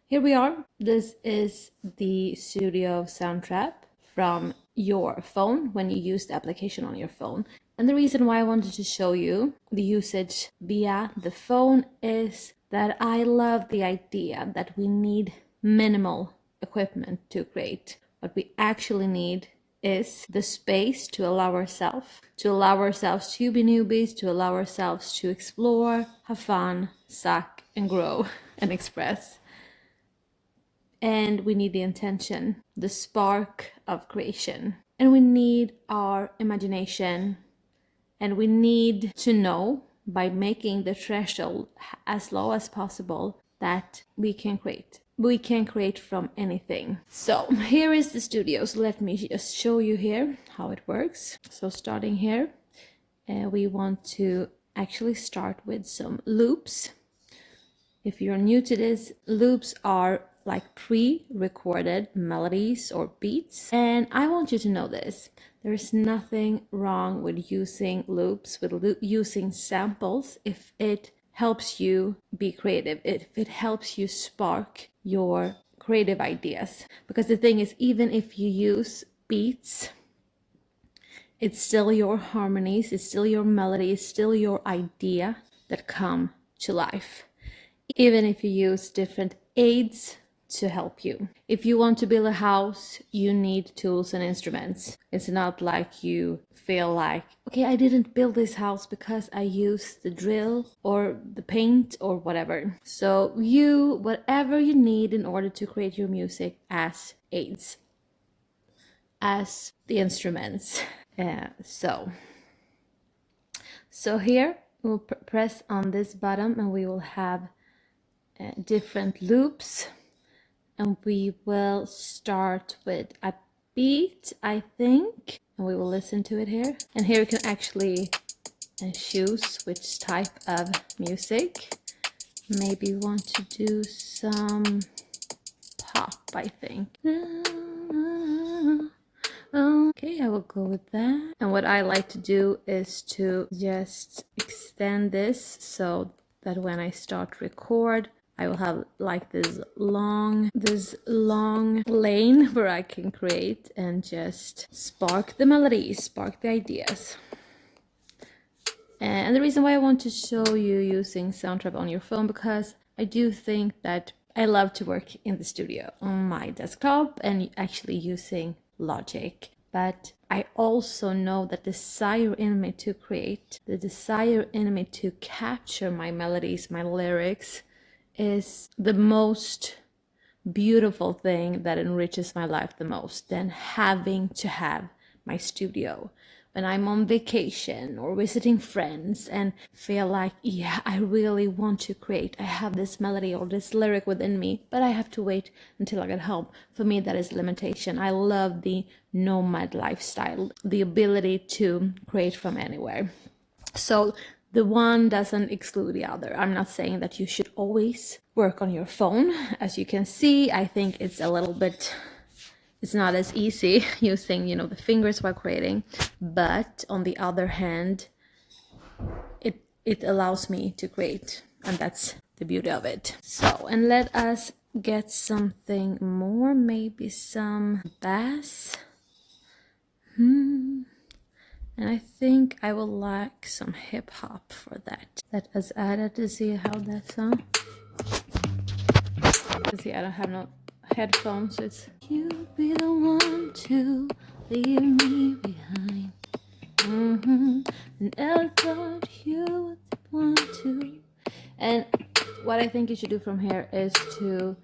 Here we are. This is the studio soundtrap from your phone when you use the application on your phone. And the reason why I wanted to show you the usage via the phone is that I love the idea that we need minimal equipment to create. What we actually need is the space to allow ourselves to be newbies, to allow ourselves to explore, have fun, suck, and grow and express. And we need the intention, the spark of creation. And we need our imagination. And we need to know by making the threshold as low as possible that we can create. We can create from anything. So here is the studio. So let me just show you here how it works. So starting here, we want to actually start with some loops. If you're new to this, loops are like pre-recorded melodies or beats. And I want you to know this. There's nothing wrong with using loops, with using samples if it helps you be creative, if it helps you spark your creative ideas. Because the thing is, even if you use beats, it's still your harmonies, it's still your melody, it's still your idea that come to life. Even if you use different aids to help you. If you want to build a house, you need tools and instruments. It's not like you feel like, okay, I didn't build this house because I used the drill or the paint or whatever. So whatever you need in order to create your music as aids, as the instruments. So here we'll press on this button and we will have different loops. And we will start with a beat, I think, and we will listen to it here. And here you can actually choose which type of music. Maybe you want to do some pop, I think. Okay, I will go with that. And what I like to do is to just extend this so that when I start record, I will have like this long lane where I can create and just spark the melodies, spark the ideas. And the reason why I want to show you using Soundtrap on your phone, because I do think that I love to work in the studio on my desktop and actually using Logic. But I also know that the desire in me to create, the desire in me to capture my melodies, my lyrics, is the most beautiful thing that enriches my life the most than having to have my studio. When I'm on vacation or visiting friends and feel like, yeah, I really want to create. I have this melody or this lyric within me, but I have to wait until I get home. For me, that is limitation. I love the nomad lifestyle, the ability to create from anywhere. So the one doesn't exclude the other. I'm not saying that you should always work on your phone. As you can see, I think it's a little bit, it's not as easy using, the fingers while creating. But on the other hand, it allows me to create. And that's the beauty of it. So, and let us get something more, maybe some bass. And I think I will like some hip hop for that. Let us add it to see how that sounds. See, I don't have no headphones, so it's you be the one to leave me behind. And I thought you were the one to. And what I think you should do from here is to,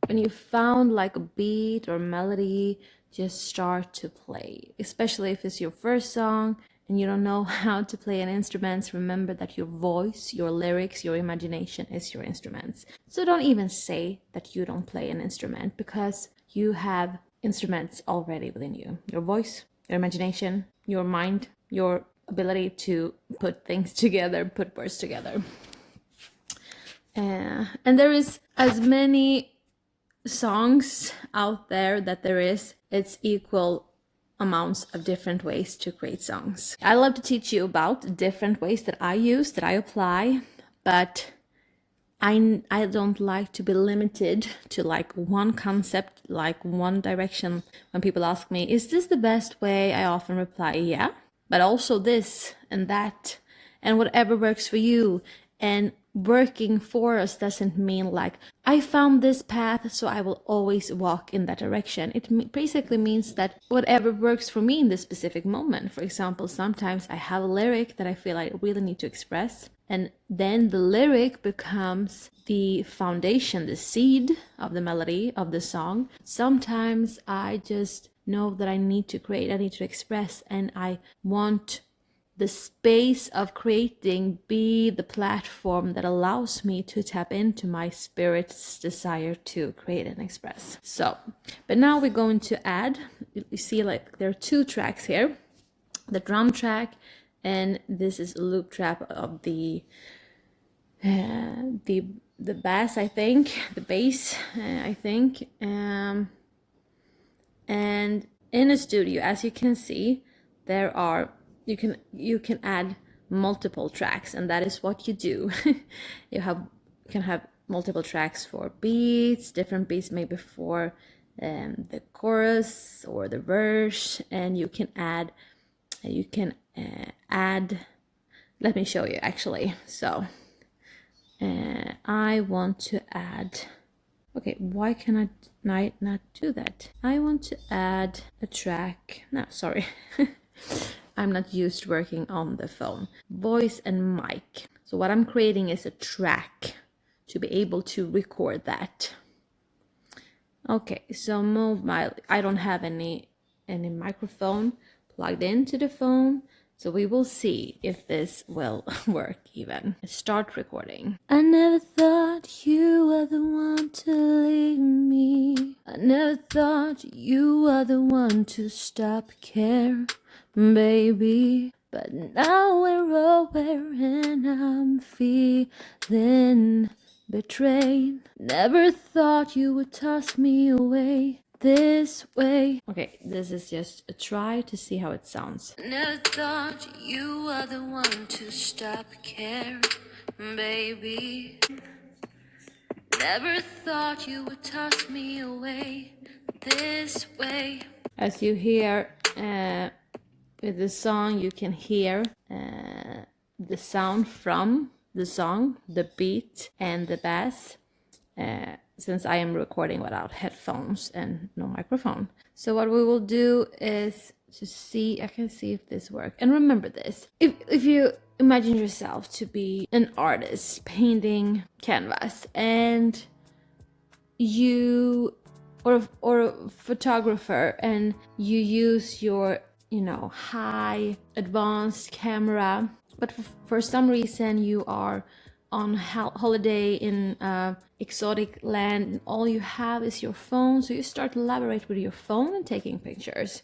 when you found like a beat or melody, just start to play. Especially if it's your first song and you don't know how to play an instrument, remember that your voice, your lyrics, your imagination is your instruments. So don't even say that you don't play an instrument, because you have instruments already within you. Your voice, your imagination, your mind, your ability to put things together, put words together. And there is as many songs out there that there is, it's equal amounts of different ways to create songs. I love to teach you about different ways that I use, that I apply, but I don't like to be limited to like one concept, like one direction. When people ask me, is this the best way? I often reply, yeah, but also this and that and whatever works for you. And working for us doesn't mean like, I found this path, so I will always walk in that direction. It basically means that whatever works for me in this specific moment. For example, sometimes I have a lyric that I feel I really need to express, and then the lyric becomes the foundation, the seed of the melody of the song. Sometimes I just know that I need to create, I need to express, and I want the space of creating be the platform that allows me to tap into my spirit's desire to create and express. So, but now we're going to add, you see like there are two tracks here, the drum track, and this is a loop track of the bass, I think, the bass, I think. And in a studio, as you can see, there are, you can add multiple tracks, and that is what you do. You can have multiple tracks for beats, different beats maybe for the chorus or the verse, and you can add, let me show you actually. So I want to add, okay, why can I not do that? I want to add a track. No, sorry. I'm not used to working on the phone. Voice and mic. So what I'm creating is a track to be able to record that. Okay, so I don't have any microphone plugged into the phone. So we will see if this will work even. Start recording. I never thought you were the one to leave me. I never thought you were the one to stop care, baby. But now we're aware and I'm feeling betrayed. Never thought you would toss me away this way. Okay, this is just a try to see how it sounds. Never thought you were the one to stop care, baby. Never thought you would toss me away this way. As you hear with the song, you can hear the sound from the song, the beat and the bass, since I am recording without headphones and no microphone. So what we will do is to see, I can see if this works. And remember this, if you imagine yourself to be an artist painting canvas, and you or a photographer, and you use your high advanced camera, but for some reason you are on holiday in exotic land and all you have is your phone, so you start to collaborate with your phone and taking pictures.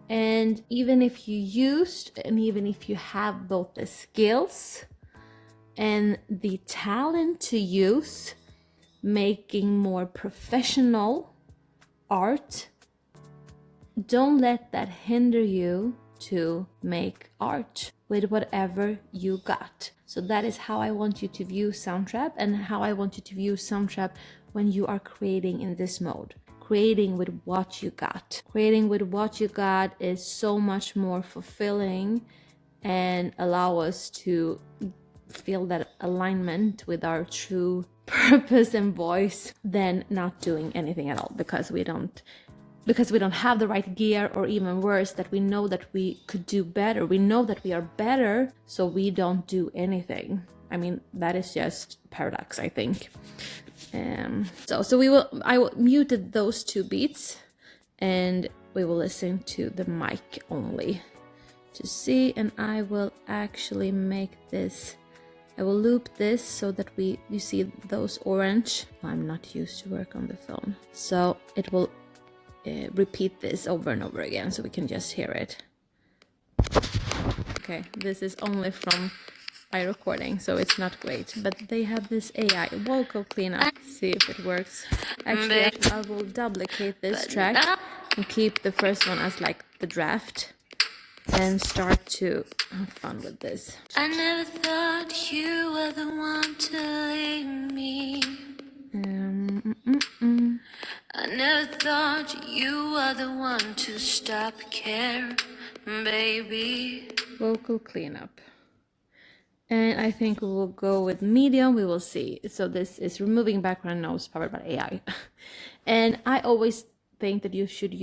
And even if you have both the skills and the talent to use making more professional art, don't let that hinder you to make art with whatever you got. So that is how I want you to view Soundtrap, and how I want you to view Soundtrap when you are creating in this mode. Creating with what you got. Creating with what you got is so much more fulfilling and allow us to feel that alignment with our true purpose and voice than not doing anything at all, because we don't have the right gear, or even worse, that we know that we could do better. We know that we are better, so we don't do anything. I mean, that is just paradox, I think. So I will muted those two beats, and we will listen to the mic only to see. And I will actually make this. I will loop this so that you see those orange. I'm not used to work on the phone, so it will repeat this over and over again so we can just hear it. Okay, this is only from my recording, so it's not great, but they have this AI vocal cleanup. See if it works. Actually, I will duplicate this track and keep the first one as like the draft, and start to have fun with this. I never thought you were the one to leave me. I never thought you were the one to stop caring, baby. Vocal cleanup. And I think we will go with medium. We will see. So this is removing background noise powered by AI. And I always think that you should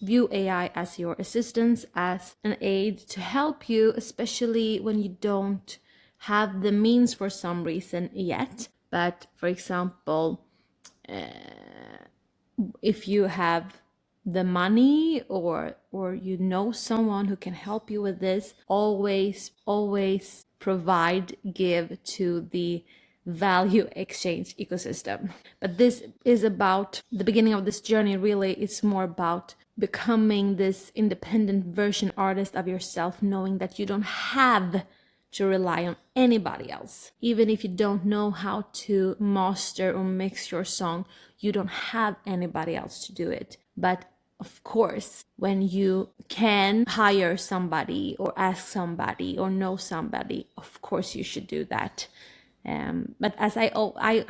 view AI as your assistance, as an aid to help you, especially when you don't have the means for some reason yet. But for example, if you have the money or you know someone who can help you with this, always give to the value exchange ecosystem. But this is about the beginning of this journey. Really, it's more about becoming this independent version artist of yourself, knowing that you don't have to rely on anybody else. Even if you don't know how to master or mix your song, you don't have anybody else to do it. But of course, when you can hire somebody or ask somebody or know somebody, of course you should do that. But as I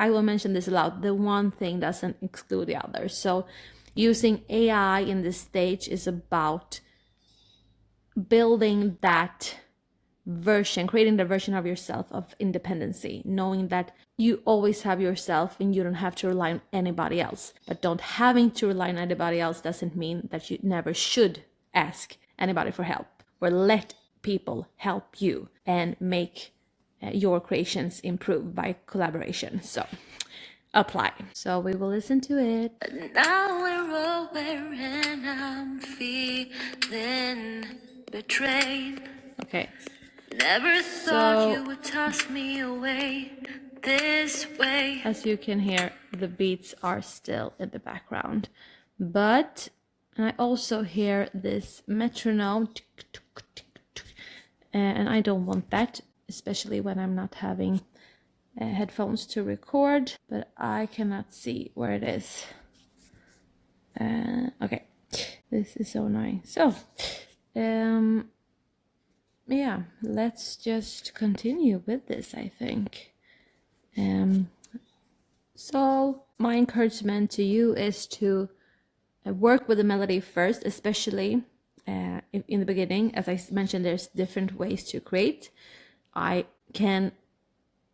will mention this a lot, the one thing doesn't exclude the other. So using AI in this stage is about building that version, creating the version of yourself of independency, knowing that you always have yourself and you don't have to rely on anybody else. But don't having to rely on anybody else doesn't mean that you never should ask anybody for help, or let people help you and make your creations improve by collaboration. So apply. So we will listen to it. Now we're over and I'm feeling betrayed. Okay. Never thought you would toss me away this way. As you can hear, the beats are still in the background, but I also hear this metronome, and I don't want that, especially when I'm not having headphones to record, but I cannot see where it is. Okay, this is so annoying. So yeah, let's just continue with this, I think. So my encouragement to you is to work with the melody first, especially in the beginning. As I mentioned, there's different ways to create. I can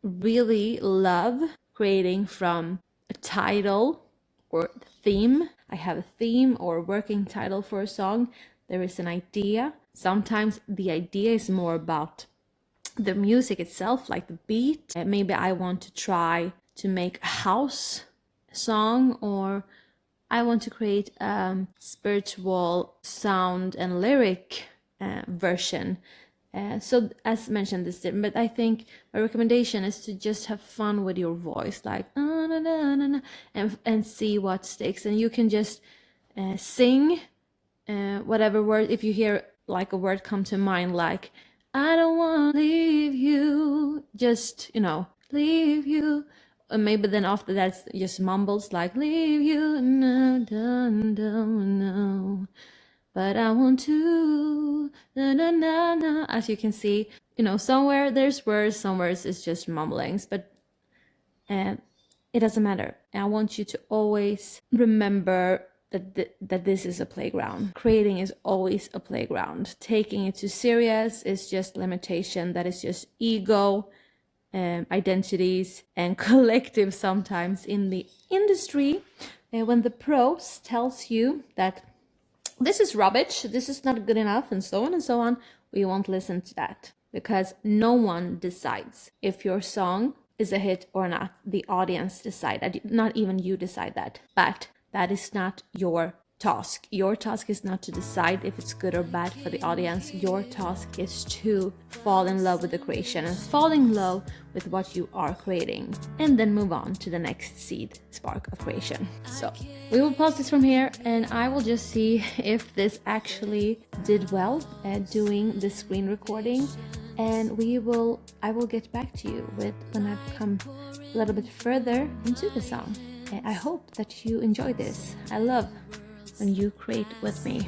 really love creating from a title or theme. I have a theme or working title for a song. There is an idea. Sometimes the idea is more about the music itself, like the beat. Maybe I want to try to make a house song, or I want to create a spiritual sound and lyric version. So as mentioned, this different, but I think my recommendation is to just have fun with your voice, like and see what sticks. And you can just sing whatever word, if you hear like a word come to mind, like I don't want to leave you, just, leave you. And maybe then after that, it's just mumbles like leave you, no, no. But I want to, na, na, na, na. As you can see, somewhere there's words, somewhere it's just mumblings, but it doesn't matter. I want you to always remember that this is a playground. Creating is always a playground. Taking it too serious is just limitation. That is just ego, identities, and collective sometimes in the industry. When the pros tells you that this is rubbish, this is not good enough, and so on, we won't listen to that, because no one decides if your song is a hit or not. The audience decide that, not even you decide that. But that is not your task. Your task is not to decide if it's good or bad for the audience. Your task is to fall in love with the creation and fall in love with what you are creating, and then move on to the next seed spark of creation. So we will pause this from here, and I will just see if this actually did well at doing the screen recording, and I will get back to you with when I've come a little bit further into the song. I hope that you enjoy this. I love when you create with me.